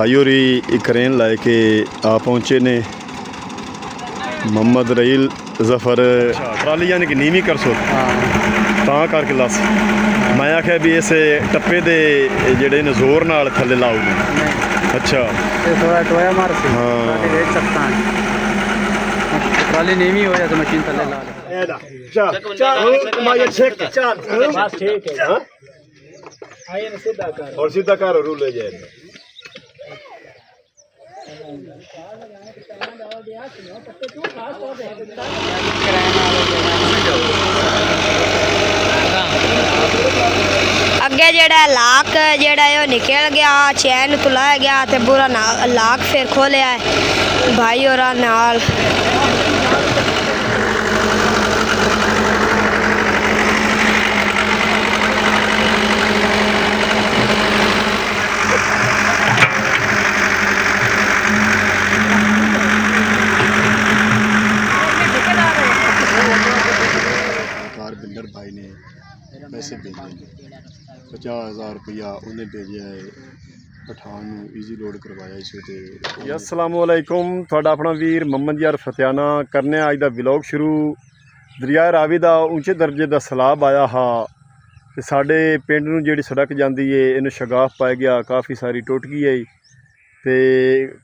भाई होरी करेन लैके आ पहुँचे ने मोहम्मद रहील जफर ट्राली यानी कि नीवी कर सो करके लस मैं आख्या भी इस टप्पे दे जेड़े ने जोर नाल थले लाओ ने अच्छा थोड़ा टोया मार से हाँ देख सकता है ट्राली नीवी हो जाए तो मशीन थले ला ले चल मैं ये चेक चल बस ठीक है हां आइए ना सीधा कर और सीधा कर रूल ले जाए अगे जेड़ा लाक जेड़ा है निकल गया चैन तुलाया गया ते पूरा लाक फिर खोलिया है भाई और नाल बिल्डर भाई ने पैसे भेजे 50,000 रुपया उन्हें भेजा है पठान ईजी लोड करवाया इस अस्सलाम वालेकुम तुहाडा अपना वीर मोहम्मद यार फतियाना करने अज दा व्लॉग शुरू दरिया रावी दा ऊंचे दर्जे दा सैलाब आया हा ते साडे पिंड नूं जिहड़ी सड़क जांदी है इहनूं शगाफ पाया गया काफ़ी सारी टुट गई है ते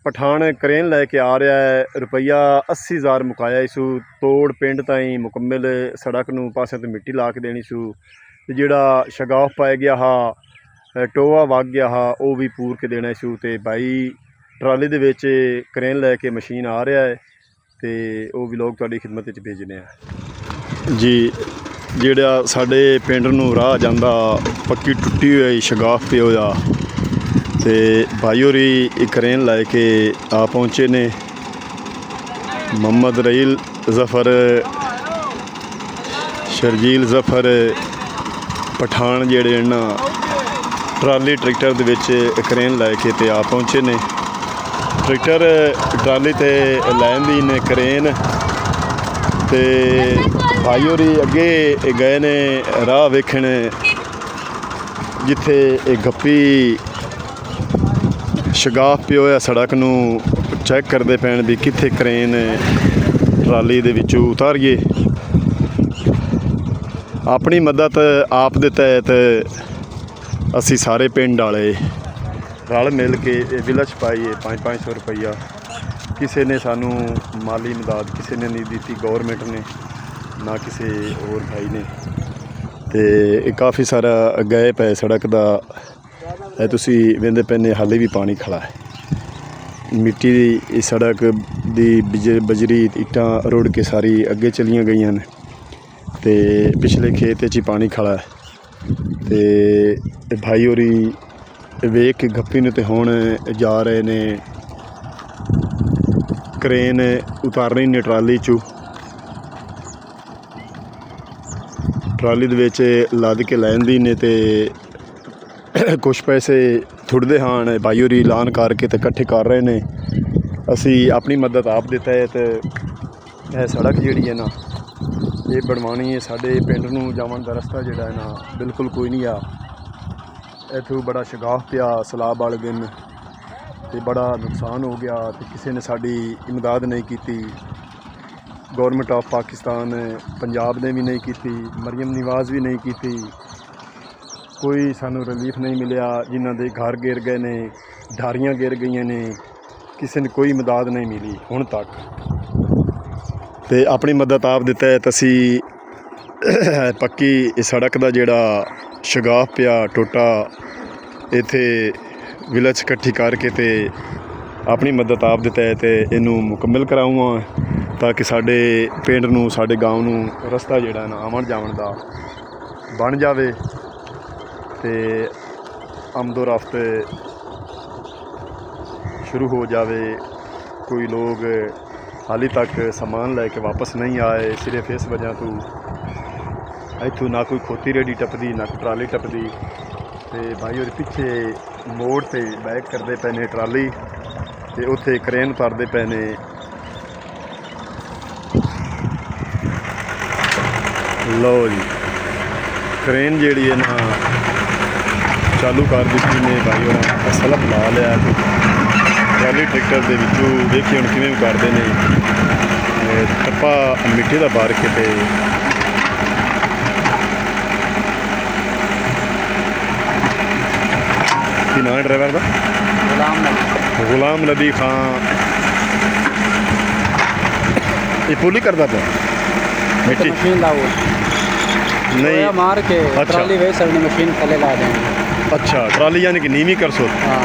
पठान करेन लैके आ रहा है रुपया 80,000 मुकाया इसू तोड़ पिंड ताईं मुकम्मल सड़क नूं पासे तो मिट्टी ला के देनी सू ते जिहड़ा शगाफ पाया गया हा टोआ वग गया हा वो भी पूर के देना सू ते भाई ट्राली दे विच करेन लैके मशीन आ रहा है ते वो व्लॉग तुहाडी खिदमत विच भेजने जी जिहड़ा साडे पिंड नूं राह जांदा पक्की टुट्टी हुई शगाफ पे होया ते भाई होरी करेन लैके आ पहुँचे ने मोहम्मद रहील जफर शर्जील जफर पठान जेड़े ना ट्राली ट्रैक्टर दे विच करेन लैके ते आ पहुँचे ने ट्रैक्टर ट्राली ते लैंदी ने करेन ते भाई होरी अगे गए ने राह वेखण जिथे गप्पी शगाफ पे होया सड़क नूं चैक करते पैन भी कित्थे करेन ट्राली दे विचों उतारिए अपनी मदद आप दे तहत असी सारे पिंड वाले रल मिल के विलच पाईए 500 रुपया किसी ने सानू माली मदद किसी ने नहीं दी गौरमेंट ने ना किसी और भाई ने ते काफ़ी सारा गए पे सड़क दा तुसी वेंदे पैने हाले भी पानी खड़ा है मिट्टी दी सड़क दी बजरी इट्टां रुड़ के सारी अगे चलियां गई ने ते पिछले खेत च पानी खड़ा है ते भाई होरी वेख के गप्पी ने ते हुण जा रहे ने करेन उतारनी ने ट्राली चू ट्राली दे विच लद के लैंदी ने ते कुछ पैसे थुड़दे हाँ भाई होरी ऐलान करके तो इकट्ठे कर रहे हैं असी अपनी मदद आप दे तहत यह सड़क जी है ना ये बनवानी है साढ़े पिंड नूं जावन दा रस्ता जिहड़ा है ना बिल्कुल कोई नहीं आ इत्थों बड़ा शगाफ पिया सैलाब वाले दिन ते बड़ा नुकसान हो गया तो किसी ने साड़ी इमदाद नहीं की गौरमेंट ऑफ पाकिस्तान पंजाब ने भी नहीं की मरियम निवाज़ भी नहीं की कोई सानू रिलीफ नहीं मिलिया जिन्हों के घर गिर गए ने ढारियाँ गिर गई ने किसी ने कोई मदद नहीं मिली हुण तक ते अपनी मदद आप दे तहत असी पक्की सड़क का जिहड़ा शगाफ पिया टोटा इत्थे विलच इकट्ठी करके ते अपनी मदद आप दे तहत इनू मुकम्मल कराऊँगा ताकि साडे पिंड नूं साडे गाँव नूं रस्ता जिहड़ा ना आवन जावन दा बन जावे ते आमदो रफ्त शुरू हो जावे कोई लोग हाली तक सामान लैके वापस नहीं आए सिर्फ इस वजह तो इत्थों ना कोई खोती रेडी टपदी ना कोई ट्राली टपदी ते भाई और पिछे मोड़ ते बैक करते पे ने ट्राली ते उत्थे करेन उतारते पे ने लो जी करेन जी है ना चालू कर दी ने भाई और सलप ला लिया ਟਰਾਲੀ ਟਰੈਕਟਰ ਦੇ ਵਿੱਚੋਂ ਵੇਖੀ ਹੁਣ ਕਿਵੇਂ ਕਰਦੇ ਨੇ ਟੱਪਾ ਮਿੱਟੀ ਦਾ ਬਾਰ ਕੇ ਤੇ ਕੀ ਨਾਂ ਡਰਾਈਵਰ ਦਾ ਗੁਲਾਮ ਨਬੀ ਖਾਨ ਇਹ ਪੁਲੀ ਕਰਦਾ ਪਿਆ ਮਿੱਟੀ मशीन लाओ नहीं मार के अच्छा। ट्राली वे सरने मशीन थले ला देंगे। अच्छा ट्राली यानी कि नीवी कर सो हाँ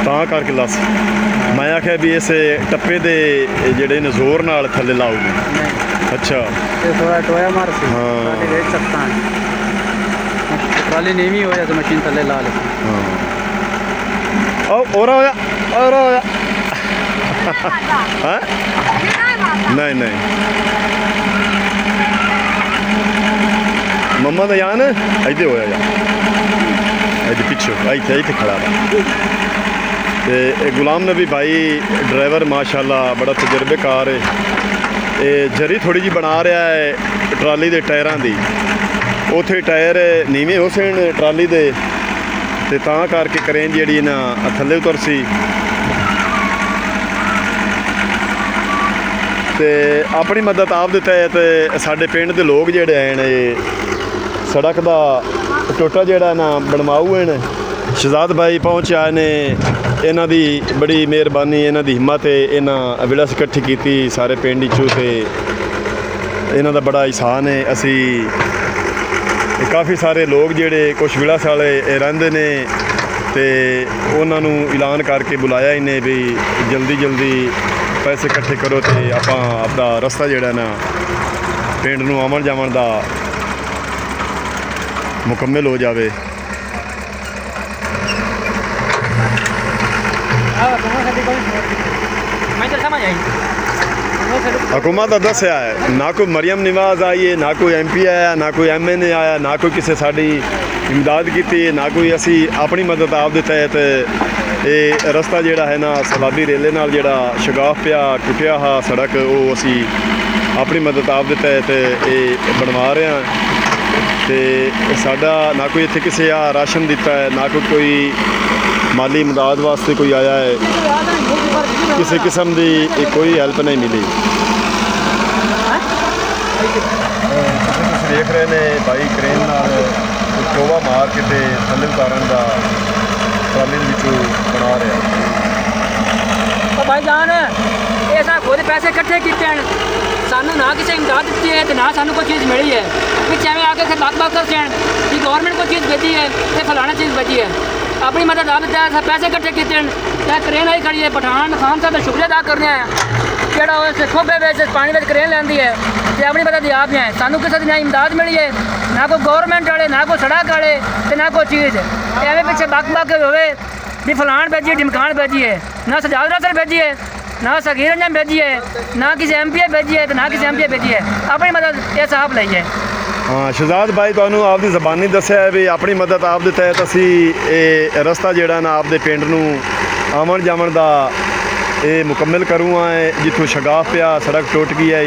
ਤਾਂ ਕਰਕੇ ਲੱਸ ਮੈਂ ਆਖਿਆ ਵੀ ਇਸ ਟੱਪੇ ਦੇ ਜਿਹੜੇ ਨੇ ਜ਼ੋਰ ਨਾਲ ਥੱਲੇ ਲਾਉਗੇ नहीं ਅੱਛਾ ये थोड़ा टोया मार के हाँ। ट्राली देख सकता है ट्राली नीवी हो जाए तो मशीन थले ला लेते ਹਾਂ ਉਹ ਔਰਾ ਹੋਇਆ ਔਰਾ ਹੋਇਆ ਹਾਂ ਨਹੀਂ ਨਹੀਂ ਮੰਮਾ ਦਾ ਯਾਨ ਇੱਥੇ ਹੋਇਆ ਯਾਰ ਇੱਥੇ ਪਿੱਛੇ ਇੱਥੇ ਖੜਾ ਵਾ ਤੇ ਇਹ ਗੁਲਾਮ ਨਬੀ ਭਾਈ ਡਰਾਈਵਰ ਮਾਸ਼ਾਅੱਲਾ ਬੜਾ ਤਜਰਬੇਕਾਰ ਹੈ ਇਹ ਜਰੀ ਥੋੜੀ ਜੀ ਬਣਾ ਰਿਹਾ ਹੈ ਟਰਾਲੀ ਦੇ ਟਾਇਰਾਂ ਦੀ ਉਥੇ ਟਾਇਰ ਨੀਵੇਂ ਹੋ ਸਨ ਟਰਾਲੀ ਦੇ ਤੇ ਤਾਂ ਕਰਕੇ ਕਰੇਨ ਜਿਹੜੀ ਨਾ ਥੱਲੇ ਉਤਰ ਸੀ ਤੇ ਆਪਣੀ ਮਦਦ ਆਪ ਦਿੱਤਾ ਹੈ ਤੇ ਸਾਡੇ ਪਿੰਡ ਦੇ ਲੋਕ ਜਿਹੜੇ ਆਏ ਨੇ ਸੜਕ ਦਾ ਟੋਟਾ ਜਿਹੜਾ ਨਾ ਬਣਵਾਊ ਹਨ ਸ਼ਹਜ਼ਾਦ ਭਾਈ ਪਹੁੰਚ ਆਏ ਨੇ ਇਹਨਾਂ ਦੀ ਬੜੀ ਮਿਹਰਬਾਨੀ ਇਹਨਾਂ ਦੀ ਹਿੰਮਤ ਹੈ ਇਹਨਾਂ ਵਿਲਸ ਇਕੱਠੀ ਕੀਤੀ ਸਾਰੇ ਪਿੰਡ ਵਿੱਚੋਂ ਤੇ ਇਹਨਾਂ ਦਾ ਬੜਾ ਇਹਸਾਨ ਹੈ ਅਸੀਂ ਕਾਫੀ ਸਾਰੇ ਲੋਕ ਜਿਹੜੇ ਕੁਛ ਵਿਲਸ ਵਾਲੇ ਰਹਿੰਦੇ ਨੇ ਤੇ ਉਹਨਾਂ ਨੂੰ ਐਲਾਨ ਕਰਕੇ ਬੁਲਾਇਆ ਇਹਨੇ ਵੀ ਜਲਦੀ ਜਲਦੀ ਪੈਸੇ ਇਕੱਠੇ ਕਰੋ ਤੇ ਆਪਾਂ ਆਪਦਾ ਰਸਤਾ ਜਿਹੜਾ ਨਾ ਪਿੰਡ ਨੂੰ ਆਉਣ ਜਾਵਣ ਦਾ ਮੁਕੰਮਲ ਹੋ ਜਾਵੇ हुकूमत का दसिया है ना कोई मरियम नवाज आई है ना कोई MP आया ना कोई MNA आया ना कोई किसी साड़ी इमदाद की ना कोई असी अपनी मदद आप दे तहत ये रस्ता जोड़ा है ना सैलाबी रेले नाल जोड़ा शगाफ पिया टुटिया हा सड़क वो असी अपनी मदद आप दे तहत ये बनवा रहे हैं तो साडा ना कोई इत्थे किसी आ राशन दिता है ना कोई माली इमदाद वास्ते कोई आया है किसी किस्म की कोई हेल्प नहीं मिली देख रहे ने भाई क्रेन नाल टोवा मार के ते थल्ले उतारन का ट्राली विचों बना रहे तो भाई जान ये सब खुद पैसे इकट्ठे किए हैं सानू ना किसी इमदाद दी है तो ना सानू कोई चीज़ मिली है कि एवं आके फिर बात कर हैं कि गवर्नमेंट कोई चीज़ भेजी है तो फलाना चीज़ भेजी है अपनी मदद आप पैसे इकट्ठे किए हैं क्रेन आई खड़ी है पठान खान साहब का शुक्रिया अदा करने हैं जोड़ा खोबे पानी में क्रेन लेंदी है तो अपनी मदद आप हैं सानू किसी की ना इमदाद मिली है ना कोई गवर्नमेंट वाले ना कोई सड़क वाले तो ना कोई चीज़ एवं पिछले बक होवे भी फलान भेजी है ढिमकान भेजी है ना सजाद रासर भेजी है ना सगीर रंजन भेजी है ना किसी MP भेजी है तो ना किसी MP भेजी है अपनी मदद ये साहब ली है हाँ शहजाद भाई तुहानू आपकी ज़बानी दस्सिया है भी अपनी मदद आप दे तहत असी रस्ता जोड़ा ना आपदे पिंड नूं आवन जावन दा ये मुकम्मल करूँगा है जिथों शगाफ पिया सड़क टुट गई है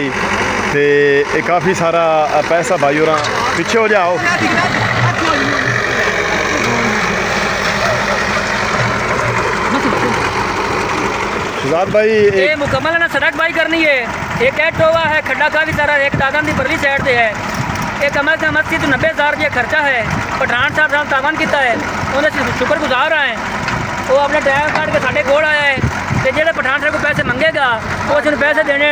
तो ये काफ़ी सारा पैसा भाई और पीछे हो जाओ शहजाद भाई ये मुकम्मल ना सड़क बाई करनी है एक टोवा है खड्डा काफ़ी सारा एक दादन की परली साइड से है ये कम से कम 80 to 90,000 रुपये खर्चा है पठान साहब साहब तावन किया है उन्हें शुक्रगुजार हैं वो अपने टाइम काट के साढ़े कोल आया है तो जो पठान साहब को पैसे मंगेगा वो उसने पैसे देने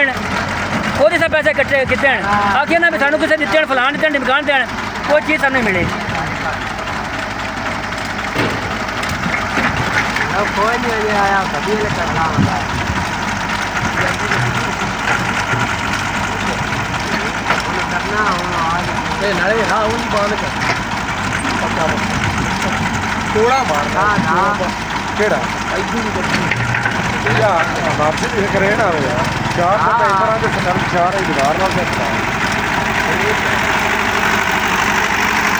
खुद ही सब पैसे इकट्ठे किए हैं आखिर ना भी सानू किसी दिते फलान दिते ढिमकान दें कोई चीज़ सामने मिली कोई नहीं आया कभी करना होता है नाले हाँ उन बंद कर थोड़ा मारना केड़ा यार मार्च भी करे ना चार बंदा इधर आके सकल चार ही दीवार नाल बैठा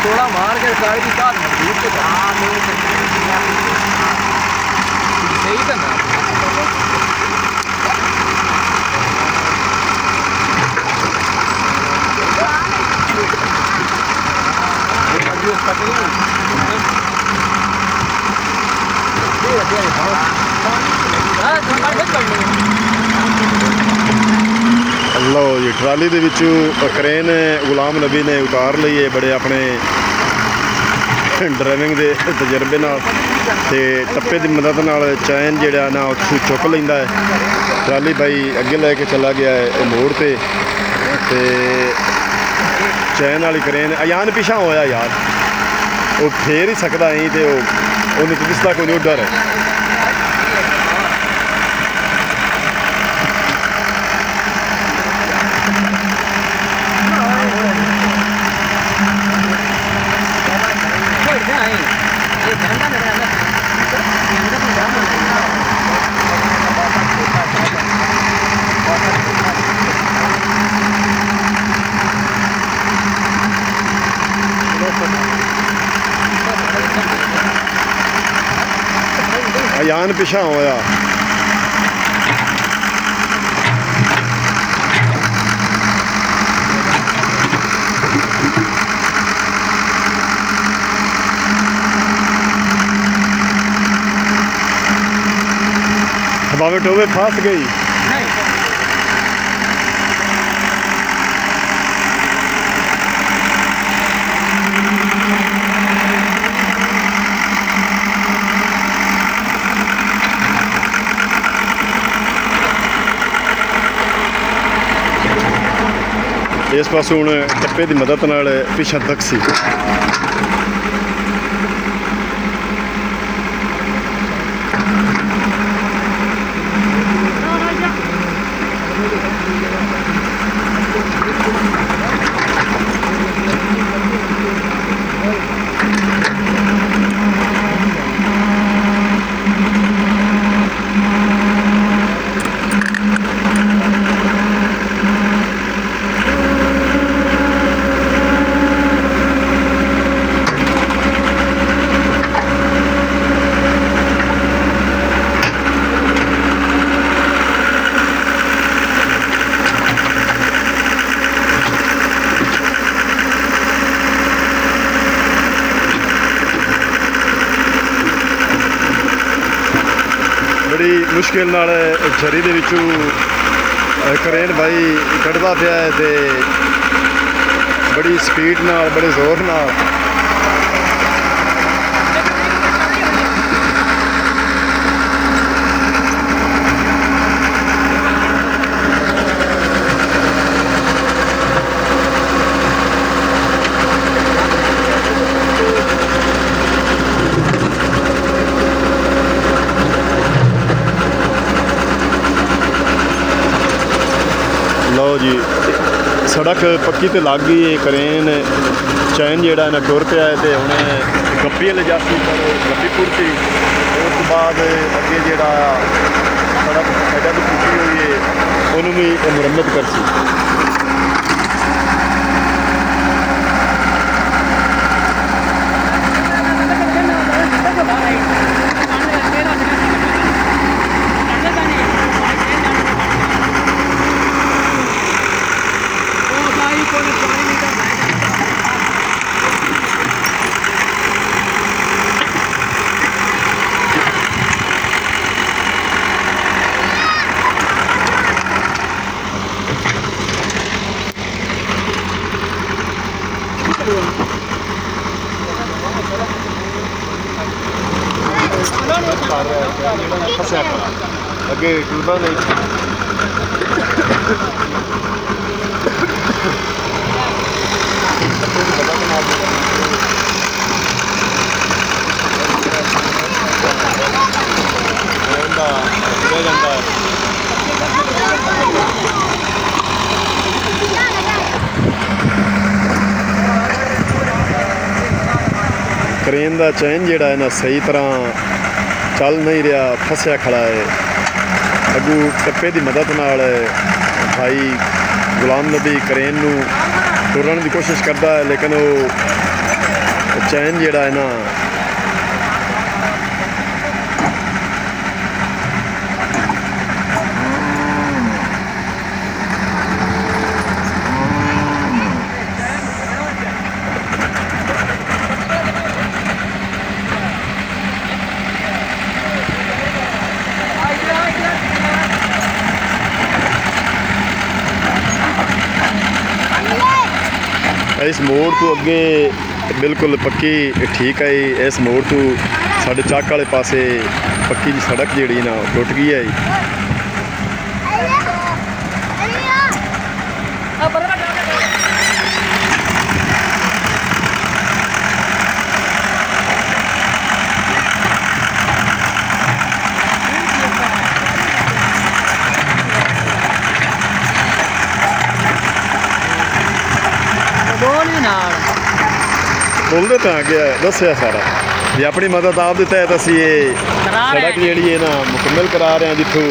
थोड़ा मार के साइड की साथ मजबूत तो हां नहीं सही करना ਲਓ ਜੀ ਟਰਾਲੀ ਦੇ ਵਿੱਚੋਂ ਕਰੇਨ ਗੁਲਾਮ ਨਬੀ ਨੇ ਉਤਾਰ ਲਈ ਹੈ ਬੜੇ ਆਪਣੇ ਡਰਾਈਵਿੰਗ ਦੇ ਤਜਰਬੇ ਨਾਲ ਤੇ ਟੱਪੇ ਦੀ ਮਦਦ ਨਾਲ ਚੈਨ ਜਿਹੜਾ ਨਾ ਉੱਥੋਂ ਚੁੱਕ ਲੈਂਦਾ ਹੈ। ਟਰਾਲੀ ਬਾਈ ਅੱਗੇ ਲੈ ਕੇ ਚਲਾ ਗਿਆ ਹੈ ਮੋੜ ਤੇ ਚੈਨ ਵਾਲੀ ਕਰੇਨ ਅਯਾਨ ਪਿਛਾ ਹੋਇਆ ਯਾਰ, ਉਹ ਫੇਰ ਹੀ ਸਕਦਾ ਐਂ ਤੇ ਉਹਨੂੰ ਦਿਸਦਾ ਕੋਈ ਨਹੀਂ, ਡਰ ਹੈ। ਅਯਾਨ ਪਿਛਾ ਹੋਇਆ। हवा टोवे फंस गई। इस पास हुण टप्पे की मदद नाल पिछा तक सी। बड़ी मुश्किल नाल झरी दे विचों करेन भाई कढ़दा पिया है ते बड़ी स्पीड नाल बड़े जोर नाल लो जी सड़क पक्की तो लग गई है। करेन चैन जेड़ा ना टुर पिया है तो उन्हें गप्पी ले जाती पर गप्पी पुरती उस बाद अगे जेड़ा सड़क साइडा तो टूटी हुई है उन्होंने भी मुरम्मत कर सी। अगे टूटा नहीं करेन का चैन जिहड़ा है ना सही तरह चल नहीं रहा, फसिया खड़ा है। अगू टप्पे की मदद नाल भाई गुलाम नबी करेन नूं टुरन की कोशिश करता है लेकिन वो चैन जिहड़ा है ना इस मोड़ तो अगे बिल्कुल पक्की ठीक है जी। इस मोड़ तो साढ़े चक वाले पासे पक्की जी सड़क जी ना टुट गई है जी। बोलते तो आगे दसिया सारा भी अपनी मदद आप के तहत असी ये सड़क जी है ना मुकम्मल करा रहे हैं जितों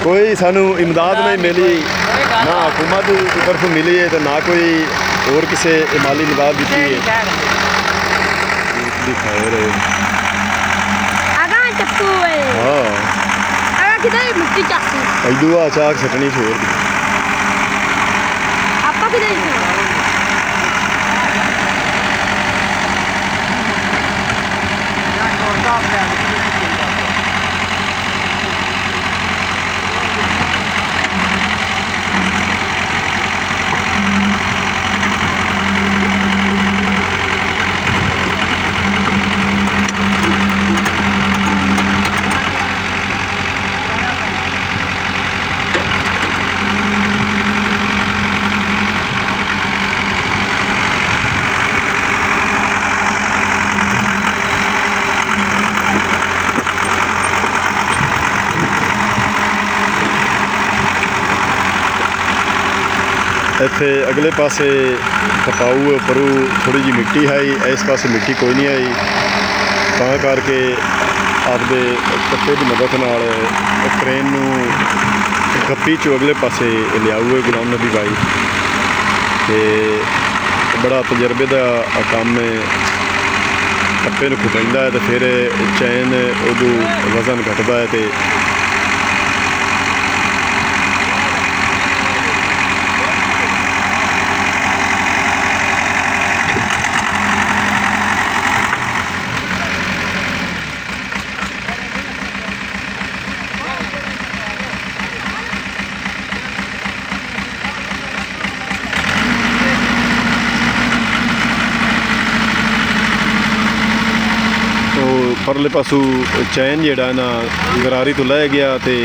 कोई सानू इमदाद नहीं मिली ना हुकूमत की तरफ मिली है तो ना कोई और किसी माली इमदाद दी है। दुआ चाक सटनी छोड़ इत्थे अगले पासे कपाऊ परू थोड़ी जी मिट्टी है इस पास मिट्टी कोई नहीं आई तां करके आपदे कट्टे की मदद नाल क्रेन नूं गप्पी चो अगले पासे लियाऊए गुलाम नबी भाई ते बड़ा तजर्बे का काम है। कट्टे नूं खुटाइंदा है तो फिर चैन उदू वजन घटदा है तो परले पासू चैन जिहड़ा ना गरारी तो लै गया तो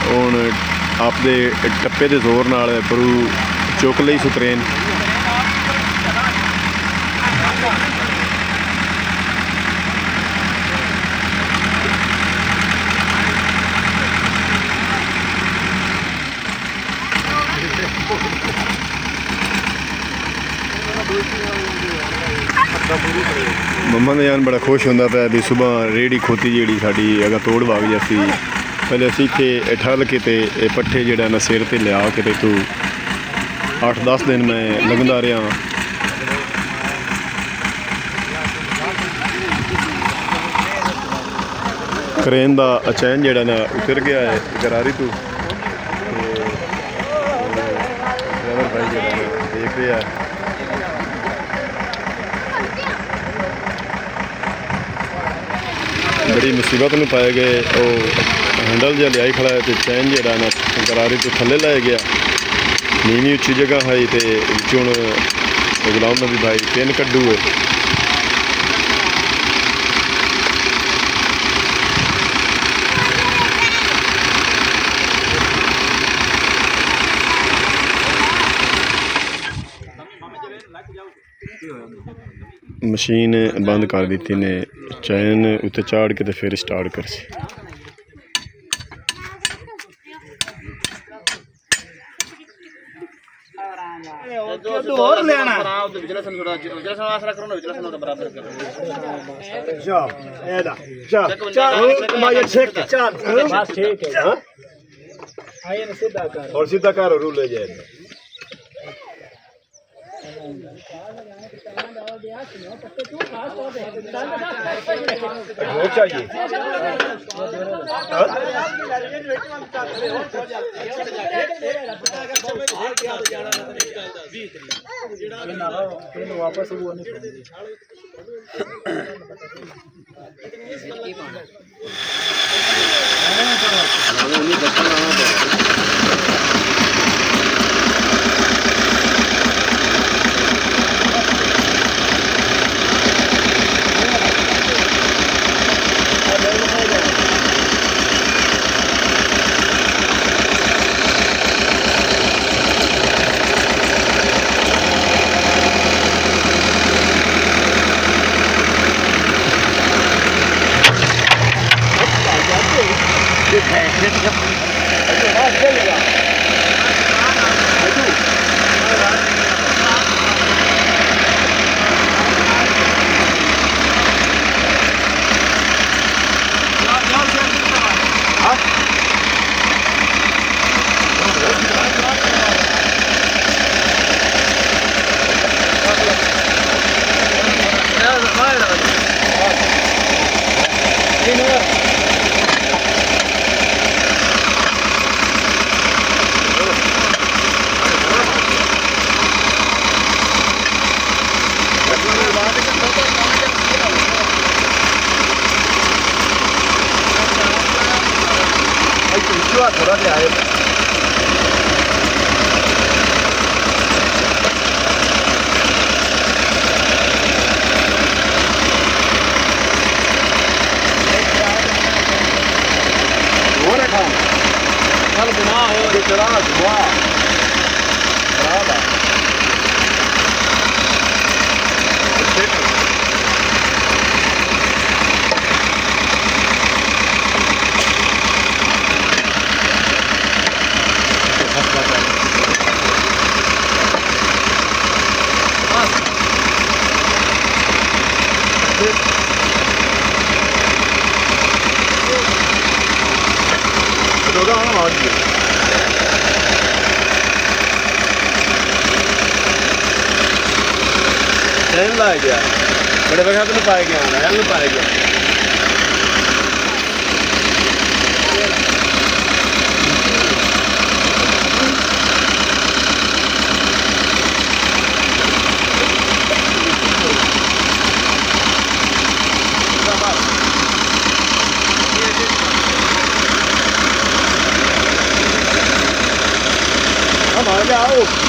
हुण आपदे टप्पे दे जोर नाल परू चुक लई सु क्रेन। मम्मा ने जान बड़ा खुश होंदा पाया भी सुबह रेहड़ी खोती जी साड़ी अगर तोड़ वाग जाती पहले असी इत्थे ठहल के ते पट्ठे जिहड़ा ना सिर ते लिया के तू 8-10 दिन मैं लगदा रहा। क्रेन दा चैन जिहड़ा ना उतर गया है गरारी तो ड्राइवर भाई जिहड़ा देख रहा है। बड़ी मुसीबत में पाए गए और हैंडल जो लिया खड़ा है तो चैन जो ना गरारी तो थले लै गया नीवी उच्ची जगह है तो हूँ गुलाम नबी भाई पिन कड्डू है। मशीन बंद कर दी ने चैन उत्ते चाड़ के तो फिर स्टार्ट कर सी। और सीधा कर रूल ले जाए चाहिए वापस थोड़ा सा आए कल घुमा हो चला घुमा ला गया बड़े वक्त नहीं पाया गया नहीं पाया गया हम आ जाओ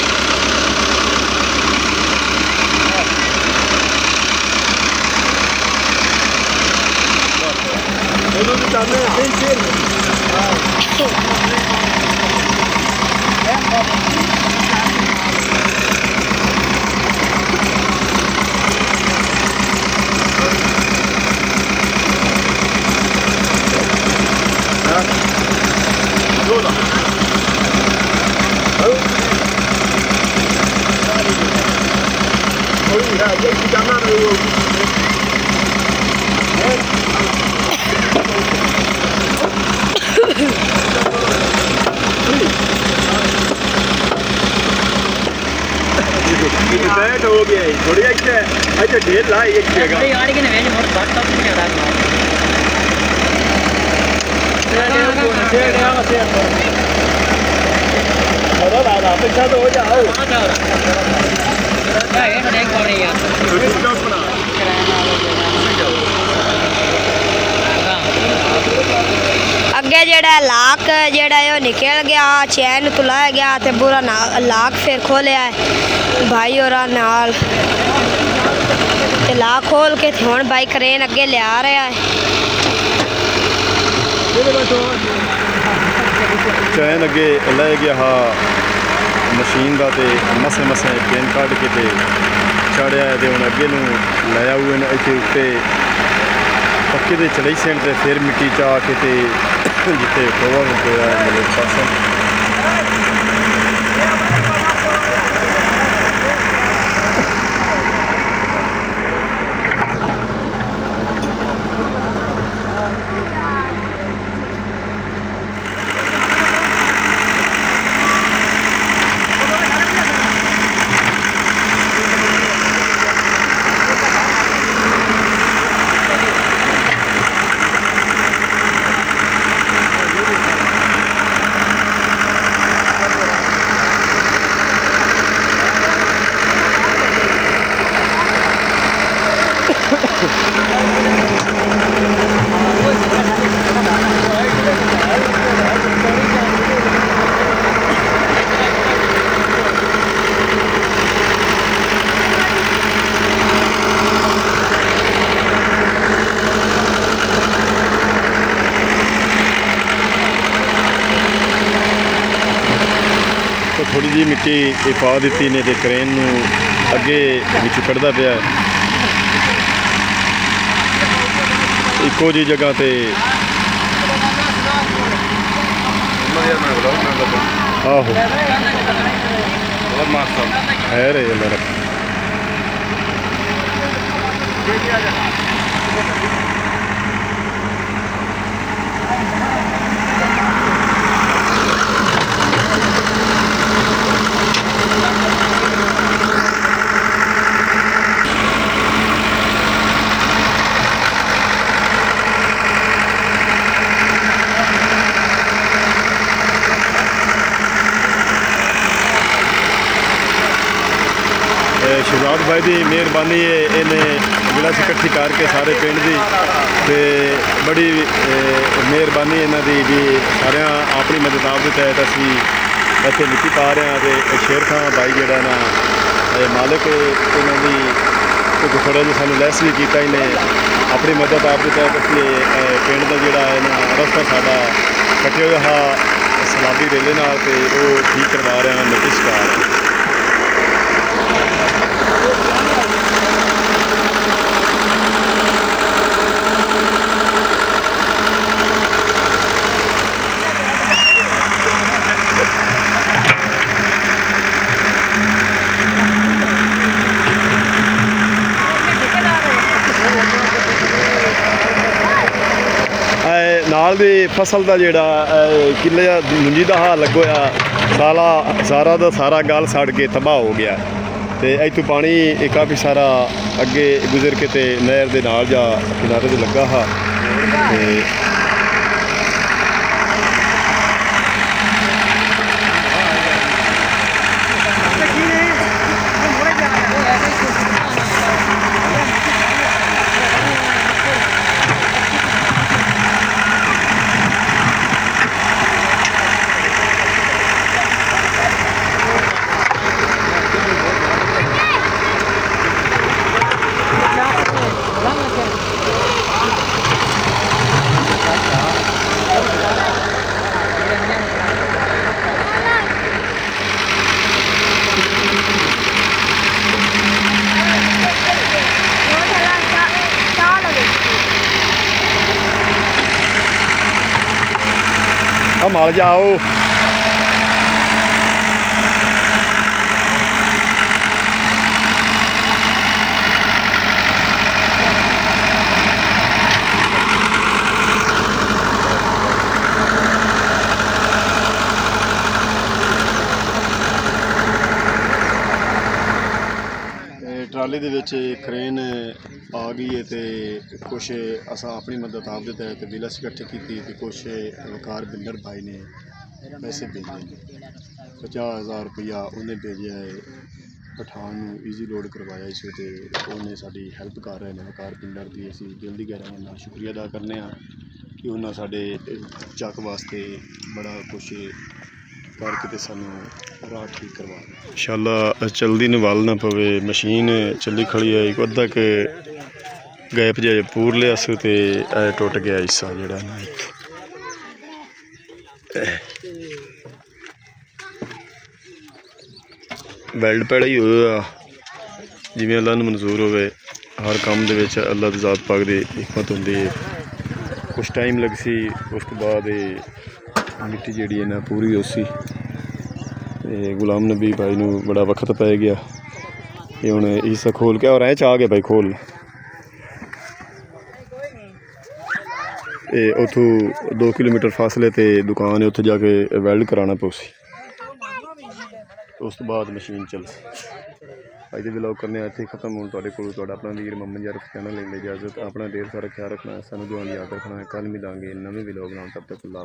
बैठ हो गया थोड़ी अच्छा ढेर ला एक जगह पैसा तो हो जाओ ਅੱਗੇ ਜਿਹੜਾ ਲਾਕ ਜਿਹੜਾ ਉਹ ਨਿਕਲ ਗਿਆ ਚੈਨ ਤੁਲਾਇਆ ਗਿਆ ਤੇ ਪੂਰਾ ਲਾਕ ਫਿਰ ਖੋਲਿਆ ਭਾਈ ਹੋਰਾਂ ਨਾਲ ਤੇ ਲਾਕ ਖੋਲ ਕੇ ਤੇ ਹੁਣ ਬਾਈ ਕਰੇਨ ਅੱਗੇ ਲਿਆ ਰਿਹਾ ਹੈ ਚੈਨ ਅੱਗੇ ਲੈ ਗਿਆ ਮਸ਼ੀਨ ਦਾ ਤੇ ਮਸੇ ਪਿੰਨ ਕੱਢ ਕੇ ਤੇ ਚਾੜਿਆ ਤੇ ਹੁਣ ਅੱਗੇ ਨੂੰ ਲੈ ਆਉਏ ਨੇ ਇੱਥੇ ਉੱਤੇ ਪੱਕੇ ਦੇ ਚੜਾਈ ਸੈਂਟ ਤੇ ਫਿਰ ਮਿੱਟੀ ਚਾ ਕੇ ਤੇ ਜਿੱਥੇ ਟੋਆ ਹੋਇਆ ਮੇਰੇ ਪਾਸੇ थोड़ी जी मिट्टी पा दी ने क्रेन नू अगे विच कढ़दा पिया इको जी जगह ते ਆਹੋ ਹੈ ਰੇ ਮੇਰਾ ਸ਼ਹਿਜ਼ਾਦ भाई की मेहरबानी है इन्हें गिलास इकट्ठी करके सारे पिंड की ते बड़ी मेहरबानी इन्हों की भी सारे अपनी मदद आप के तहत असी इतने मिट्टी पा रहे हैं तो शेर खान भाई जोड़ा ना मालिक इन्हों की थोड़ा जो सू लैस भी किया इन्हें अपनी मदद आप के तहत असी पिंड का जोड़ा है ना रस्ता साडा कटे हुआ हा सलाबी रेले नाल ते वो ठीक करवा रहे हैं मिट्टी शिकार नाल दी फसल का जोड़ा किले मुंजी का हाल लगो सारा का सारा गल सड़ के तबाह हो गया तो इतों पानी काफ़ी सारा अगे गुजर के ते नहर के नाल जा किनारे से लगा हा माल जाओ ट्राली दे विच क्रेन आ गई है तो कुछ असा अपनी मदद आप के तहत बिलस इकट्ठे की कुछ वकार बिल्डर भाई ने पैसे भेजे ने 50,000 रुपया उन्हें भेजा है पठान ईजी लोड करवाया इस उन्हें साड़ी हैल्प कर रहे हैं वकार बिल्डर की असी जल्दी कह रहे हैं शुक्रिया अदा करने कि उन्हें साढ़े चक वास्ते बड़ा कुछ करके सानू राह ठीक करवा इंशाअल्लाह चलदी न वल ना पवे मशीन चली खड़ी है एक अद्धा के गैप जे पूर लिया सो ते टुट गया हिस्सा जेड़ा ना वेल्ड पैड़ा ही होया जिवें अल्लाह नूं मंजूर होवे हर काम दे विच अल्लाह दी ज़ात पाक दी हिकमत हुंदी है कुछ टाइम लग सी उस तो बाद मिट्टी जिहड़ी है ना पूरी हो सी गुलाम नबी भाई नूं बड़ा वक्त पै गया ये हुण हिस्सा खोल के और ऐ चा गया भाई खोल उतों 2 किलोमीटर फासले ते दुकान है उत्थे जाके वैल्ड कराना पौसी उस तो बाद मशीन चलसी अज के व्लॉग करने इत्थे खत्म होने तुहाडे कोल तुहाडा अपना वीर मोहम्मद यारफ चैनल लेने इजाजत अपना ढेर सारा ख्याल रखना सानू दुआ याद रखना कल मिलांगे नवे व्लॉग नाल तब तक अल्लाह